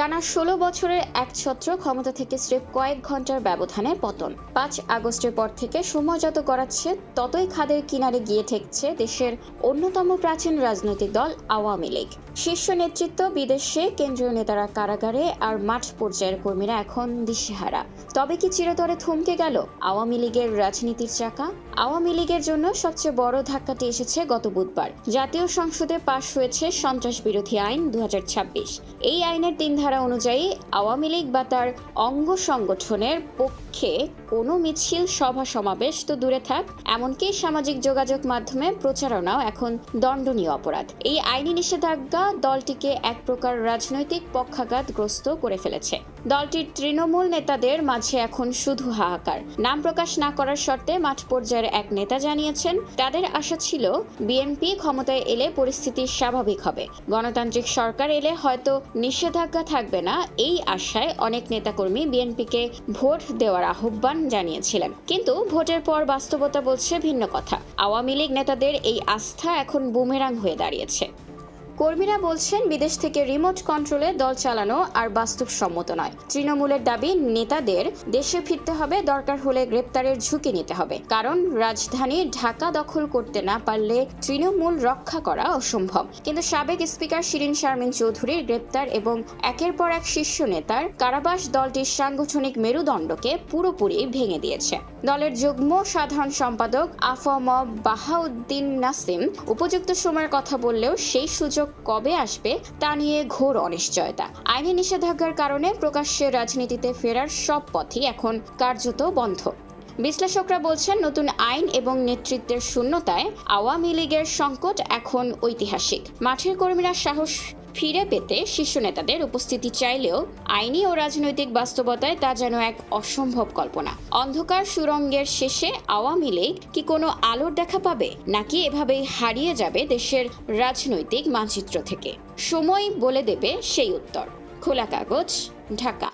টানা ১৬ বছরের একছত্র ক্ষমতা থেকে স্রেফ কয়েক ঘন্টার ব্যবধানে পতন। ৫ আগস্টের পর থেকে সময় যত গড়াচ্ছে ততই খাদের কিনারে গিয়ে ঠেকছে দেশের অন্যতম প্রাচীন রাজনৈতিক দল আওয়ামী লীগ। শীর্ষ নেতৃত্ব বিদেশে, কেন্দ্রীয় নেতারা কারাগারে, আর মাঠ পর্যায়ের কর্মীরা এখন দিশেহারা। তবে কি চিরতরে থমকে গেল আওয়ামী লীগের রাজনীতির চাকা? আওয়ামী লীগের জন্য সবচেয়ে বড় ধাক্কাটি এসেছে গত বুধবার। জাতীয় সংসদে পাশ হয়েছে সন্ত্রাস বিরোধী আইন ২০২৬। এই আইনের ৩ ধারা অনুযায়ী আওয়ামী লীগ বা তার অঙ্গ সংগঠনের পক্ষে কোনো মিছিল, সভা সমাবেশ তো দূরে থাক, এমনকি সামাজিক যোগাযোগ মাধ্যমে প্রচারণাও এখন দণ্ডনীয় অপরাধ। এই আইনি নিষেধাজ্ঞা দলটিকে এক প্রকার রাজনৈতিক পক্ষাঘাতগ্রস্ত করে ফেলেছে। দলটির তৃণমূল নেতাদের মাঝে এখন শুধু হাহাকার। নাম প্রকাশ না করার শর্তে মাঠ পর্যায়ের এক নেতা জানিয়েছেন, তাদের আশা ছিল বিএনপি ক্ষমতায় এলে পরিস্থিতি স্বাভাবিক হবে, গণতান্ত্রিক সরকার এলে হয়তো নিষেধাজ্ঞা থাকবে না। এই আশায় অনেক নেতাকর্মী বিএনপিকে ভোট দেওয়ার আহ্বান জানিয়েছিলেন। কিন্তু ভোটের পর বাস্তবতা বলছে ভিন্ন কথা। আওয়ামী লীগ নেতাদের এই আস্থা এখন বুমেরাং হয়ে দাঁড়িয়েছে। কর্মীরা বলছেন, বিদেশ থেকে রিমোট কন্ট্রোলে দল চালানো আর বাস্তবসম্মত নয়। তৃণমূলের দাবি, নেতাদের দেশে ফিরতে হবে, দরকার হলে গ্রেপ্তারের ঝুঁকি নিতে হবে, কারণ রাজধানী ঢাকা দখল করতে না পারলে তৃণমূল রক্ষা করা অসম্ভব। কিন্তু সাবেক স্পিকার শিরীন শারমিন চৌধুরীর গ্রেপ্তার এবং একের পর এক শীর্ষ নেতার কারাবাস দলটির সাংগঠনিক মেরুদণ্ডকে পুরোপুরি ভেঙে দিয়েছে। দলের যুগ্ম সাধারণ সম্পাদক আফম বাহাউদ্দিন নাসিম উপযুক্ত সময়ের কথা বললেও সেই সুযোগ কবে আসবে তা নিয়ে ঘোর অনিশ্চয়তা। আইনি নিষেধাজ্ঞার কারণে প্রকাশ্যে রাজনীতিতে ফেরার সব পথই এখন কার্যত বন্ধ। বিশ্লেষকরা বলছেন, নতুন আইন এবং নেতৃত্বের শূন্যতায় আওয়ামী লীগের সংকট এখন ঐতিহাসিক। মাঠের কর্মীরা সাহস ফিরে পেতে শীর্ষ নেতাদের উপস্থিতি চাইলেও আইনি ও রাজনৈতিক বাস্তবতায় তা যেন এক অসম্ভব কল্পনা। অন্ধকার সুড়ঙ্গের শেষে আওয়ামী লীগ কি কোনো আলোর দেখা পাবে, নাকি এভাবেই হারিয়ে যাবে দেশের রাজনৈতিক মানচিত্র থেকে? সময় বলে দেবে সেই উত্তর। খোলা কাগজ, ঢাকা।